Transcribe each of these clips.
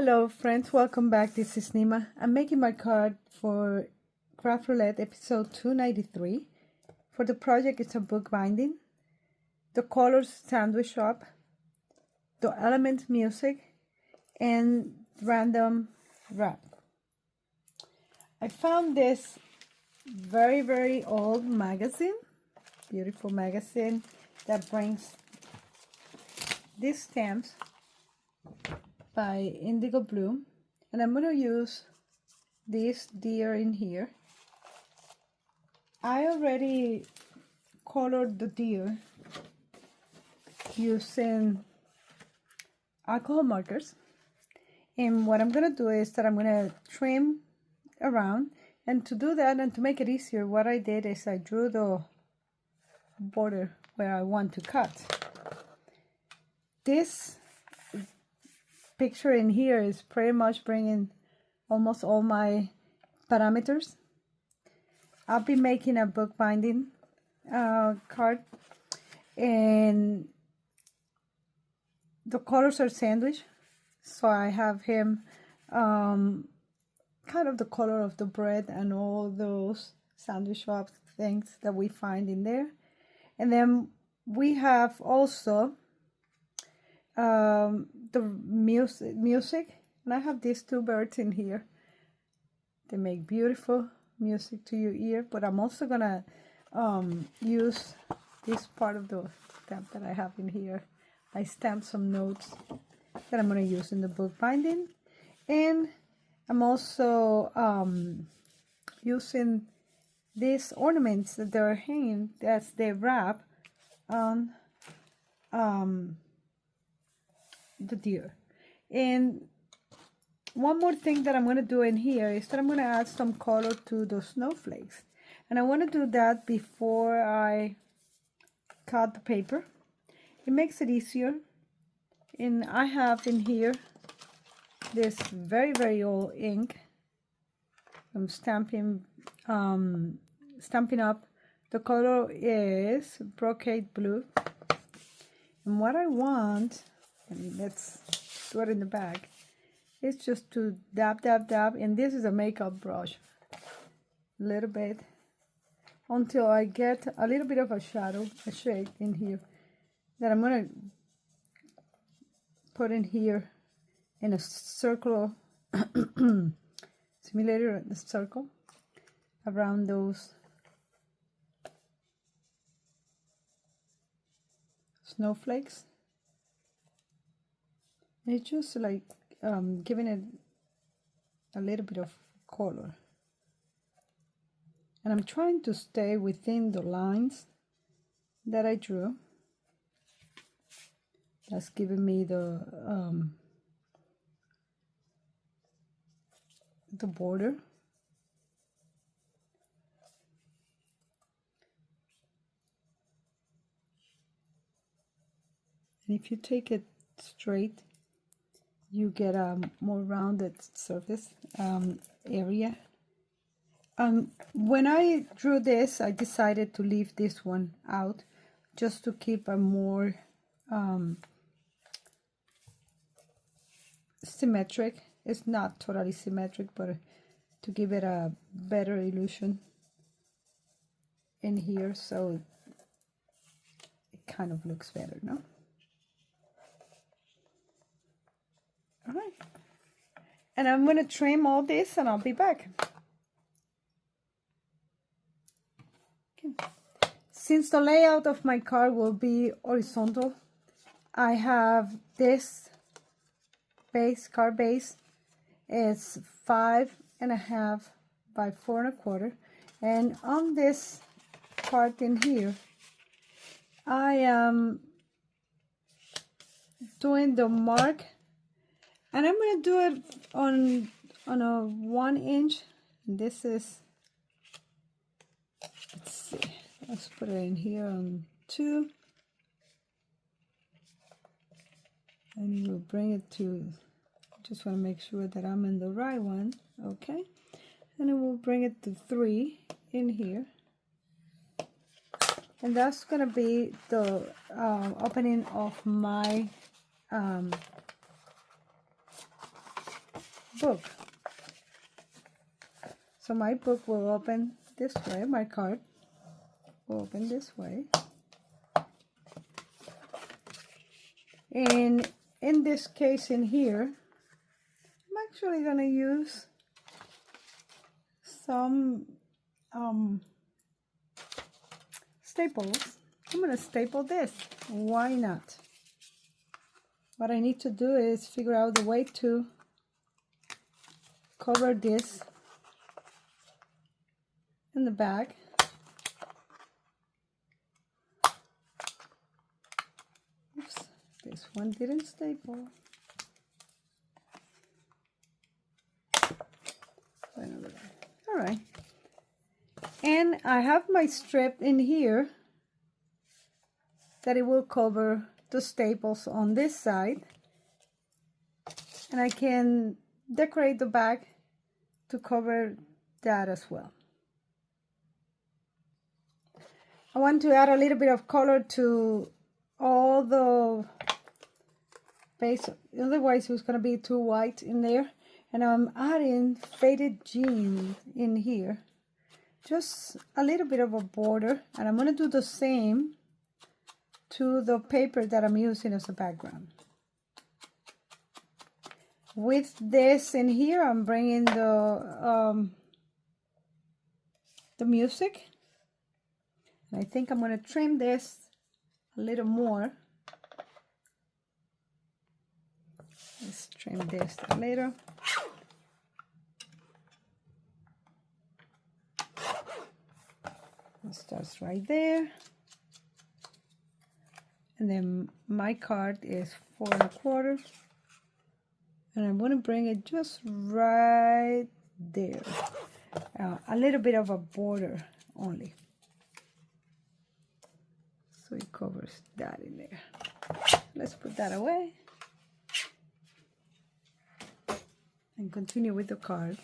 Hello friends, welcome back. This is Nima. I'm making my card for Craft Roulette episode 293. For the project, it's a book binding, the colors sandwich shop, the element music, and random wrap. I found this very old magazine, beautiful magazine that brings these stamps by Indigo Blue, and I'm going to use this deer in here. I already colored the deer using alcohol markers, and what I'm going to do is that I'm going to trim around, and to do that and to make it easier, what I did is I drew the border where I want to cut. This picture in here is pretty much bringing almost all my parameters. I'll be making a book binding card, and the colors are sandwich, so I have him kind of the color of the bread and all those sandwich shop things that we find in there. And then we have also the music, and I have these two birds in here. They make beautiful music to your ear, but I'm also gonna use this part of the stamp that I have in here. I stamped some notes that I'm gonna use in the book binding, and I'm also using these ornaments that they're hanging as they wrap on the deer. And one more thing that I'm going to do in here is that I'm going to add some color to the snowflakes, and I want to do that before I cut the paper. It makes it easier. And I have in here this very old ink. I'm stamping up. The color is brocade blue, and what I want, and let's do it in the bag, it's just to dab, and this is a makeup brush, a little bit, until I get a little bit of a shadow, a shade in here, that I'm going to put in here in a circle, simulator the circle around those snowflakes. It's just like giving it a little bit of color, and I'm trying to stay within the lines that I drew. That's giving me the border. And if you take it straight, you get a more rounded surface area. When I drew this, I decided to leave this one out just to keep a more symmetric. It's not totally symmetric, but to give it a better illusion in here, so it kind of looks better, no? All right, and I'm going to trim all this, and I'll be back. Okay. Since the layout of my card will be horizontal, I have this card base. It's 5.5 by 4.25, and on this part in here, I am doing the mark. And I'm going to do it on a 1 inch. This is, let's see, let's put it in here on 2. And we'll bring it to, just want to make sure that I'm in the right one. Okay. And then we'll bring it to 3 in here. And that's going to be the opening of my book. So my book will open this way, my card will open this way. And in this case in here, I'm actually going to use some staples. I'm going to staple this. Why not? What I need to do is figure out the way to cover this in the back. Oops, this one didn't staple. All right. And I have my strip in here that it will cover the staples on this side. And I can decorate the back to cover that as well. I want to add a little bit of color to all the base, otherwise it's going to be too white in there. And I'm adding faded jean in here, just a little bit of a border, and I'm going to do the same to the paper that I'm using as a background. With this in here, I'm bringing the music. And I think I'm going to trim this a little more. Let's trim this a little. It starts right there. And then my card is 4 1/4. And I'm going to bring it just right there. A little bit of a border only. So it covers that in there. Let's put that away. And continue with the card.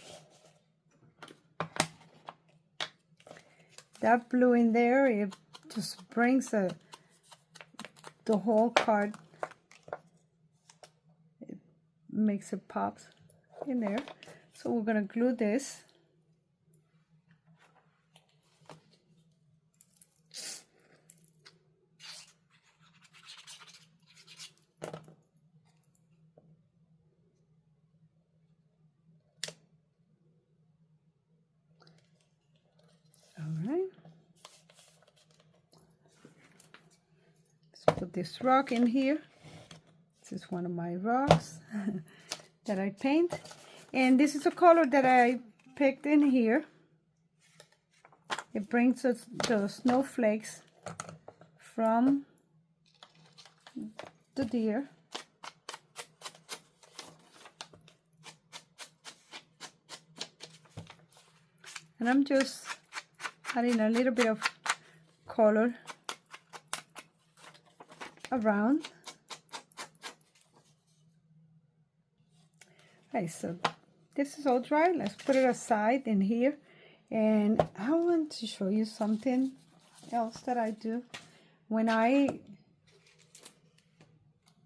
That blue in there, it just brings the whole card. It makes it pop in there. So we're going to glue this. Alright. Let's put this rock in here. This is one of my rocks that I paint. And this is a color that I picked in here. It brings us the snowflakes from the deer. And I'm just adding a little bit of color around. Okay, so this is all dry. Let's put it aside in here. And I want to show you something else that I do. When I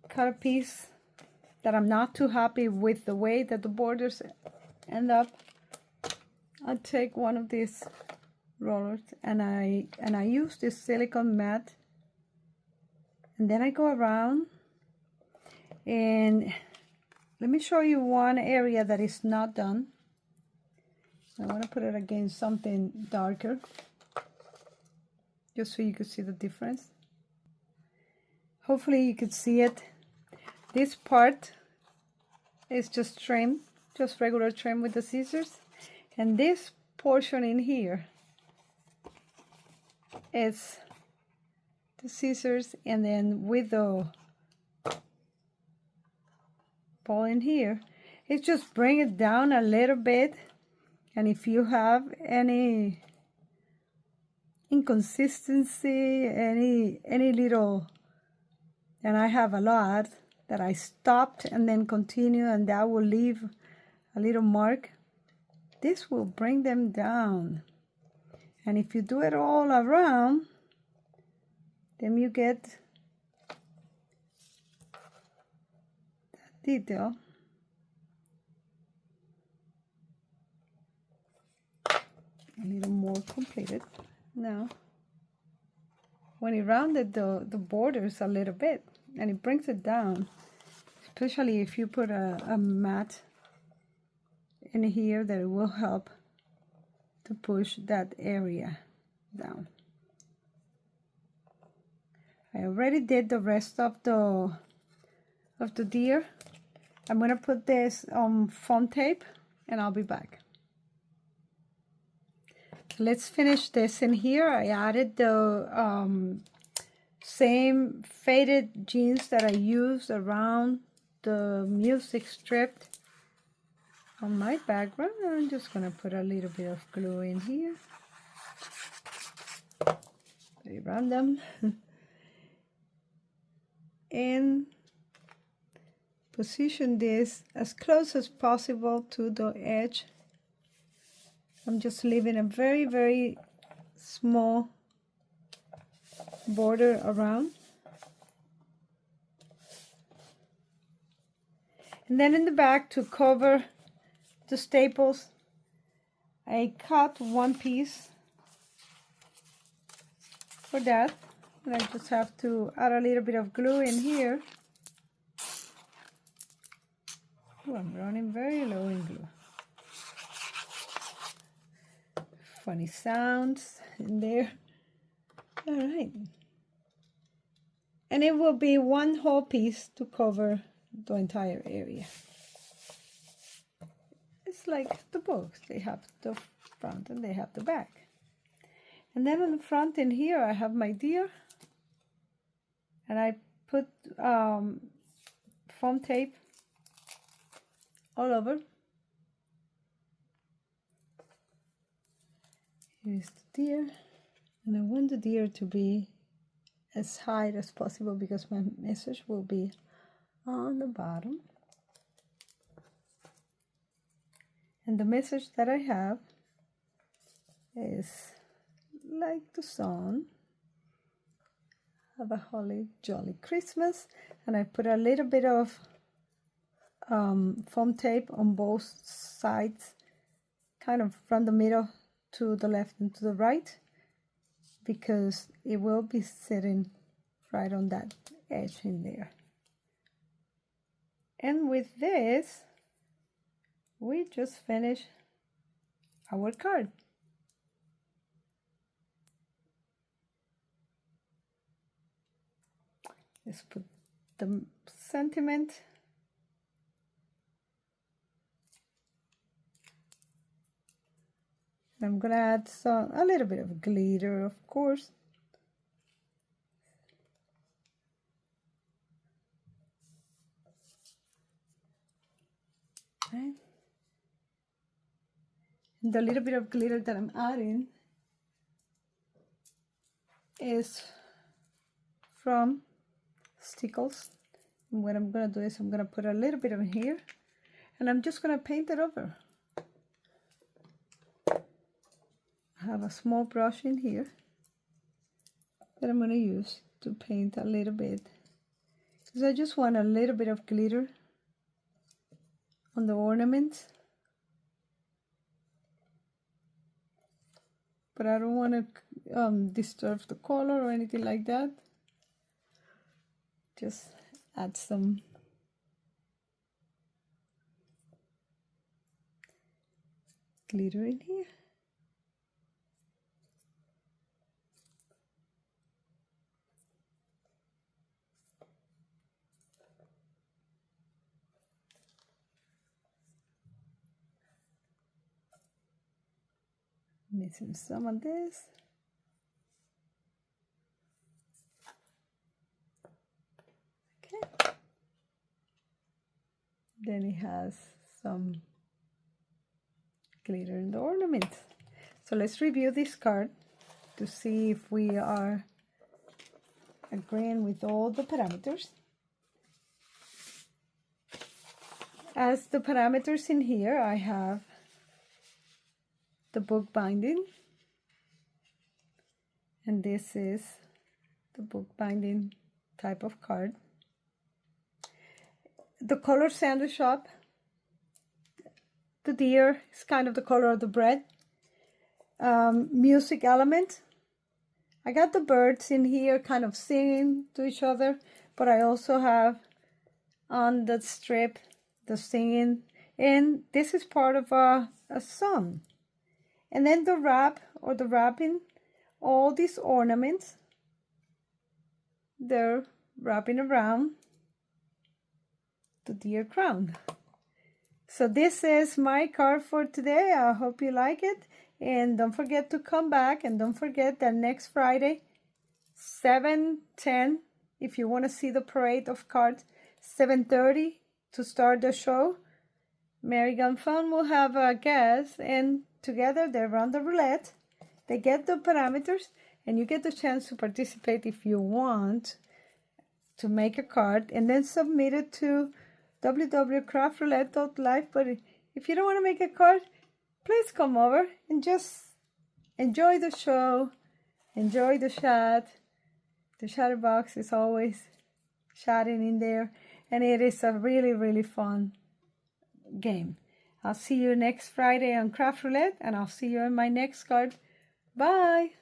cut a piece that I'm not too happy with the way that the borders end up, I take one of these rollers and I use this silicone mat, and then I go around, and let me show you one area that is not done. I want to put it against something darker just so you can see the difference. Hopefully you could see it. This part is just trim, just regular trim with the scissors, and this portion in here is the scissors, and then with the ball in here, it's just bring it down a little bit. And if you have any inconsistency, any little, and I have a lot that I stopped and then continue, and that will leave a little mark, this will bring them down. And if you do it all around, then you get that detail. a little more completed. Now, when you rounded the borders a little bit, and it brings it down, especially if you put a mat in here, that it will help to push that area down. I already did the rest of the deer. I'm gonna put this on foam tape and I'll be back. Let's finish this in here. I added the same faded jeans that I used around the music strip on my background. I'm just gonna put a little bit of glue in here. Very random. And position this as close as possible to the edge. I'm just leaving a very, very small border around. And then in the back, to cover the staples, I cut one piece for that. And I just have to add a little bit of glue in here. Oh, I'm running very low in glue. Funny sounds in there. All right. And it will be one whole piece to cover the entire area. It's like the books. They have the front and they have the back. And then on the front in here, I have my deer. And I put foam tape all over. Here's the deer. And I want the deer to be as high as possible because my message will be on the bottom. And the message that I have is like the song, have a holly jolly Christmas. And I put a little bit of foam tape on both sides, kind of from the middle to the left and to the right, because it will be sitting right on that edge in there. And with this, we just finished our card. Let's put the sentiment. I'm gonna add a little bit of glitter, of course. Okay. And the little bit of glitter that I'm adding is from Stickles. And what I'm gonna do is I'm gonna put a little bit of it here, and I'm just gonna paint it over. I have a small brush in here that I'm going to use to paint a little bit, because I just want a little bit of glitter on the ornaments, but I don't want to disturb the color or anything like that. Just add some glitter in here. Missing some of this. Okay. Then it has some glitter in the ornament. So let's review this card to see if we are agreeing with all the parameters. As the parameters in here, I have the book binding, and this is the book binding type of card. The color sandwich up, the deer is kind of the color of the bread. music element. I got the birds in here kind of singing to each other, but I also have on the strip the singing, and this is part of a song. And then the wrap or the wrapping, all these ornaments, they're wrapping around the deer crown. So this is my card for today. I hope you like it. And don't forget to come back. And don't forget that next Friday, 7:10, if you want to see the parade of cards, 7:30 to start the show. Mary Gun Fun will have a guest. And together they run the roulette. They get the parameters. And you get the chance to participate if you want to make a card. And then submit it to www.craftroulette.live. But if you don't want to make a card, please come over and just enjoy the show, enjoy the chat. The chatter box is always chatting in there, and it is a really, really fun game. I'll see you next Friday on Craft Roulette, and I'll see you in my next card. Bye!